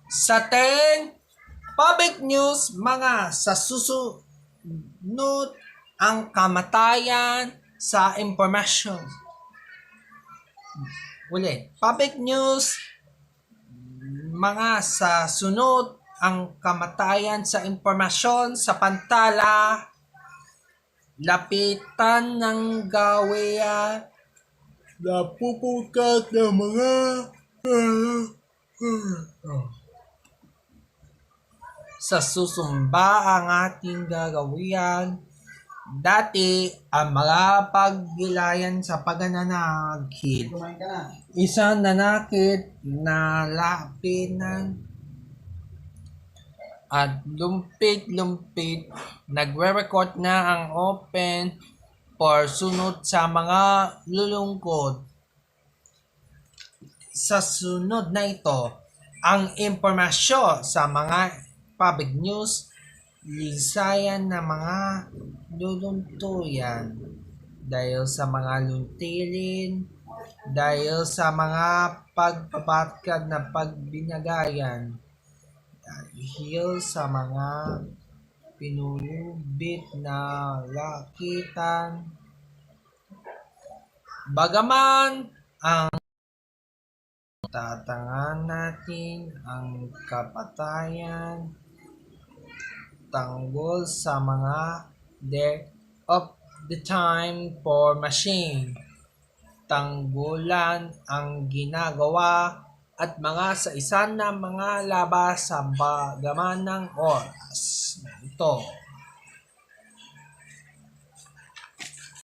Sa 10 public news, mga sa susunod ang kamatayan sa impormasyon. Ulit, public news, mga sa sunod ang kamatayan sa impormasyon sa pantala, lapitan ng gawean, napupukat ng mga sa susumba ang ating gagawian. Dati ang mga paggilayan sa pagnanakit, isang nanakit na lapinan at lumpit-lumpit, nagre-record na ang open for sunod sa mga lulungkot. Sa sunod na ito, ang impormasyon sa mga public news, lisayan na mga luluntuyan dahil sa mga luntilin, dahil sa mga pagpapatkad na pagbinagayan, dahil sa mga pinulubit na lakitan. Bagaman ang tatangan natin ang kapatayan tanggol sa mga death of the time for machine, tanggulan ang ginagawa at mga sa isa na mga labas sa bagaman ng oras. Ito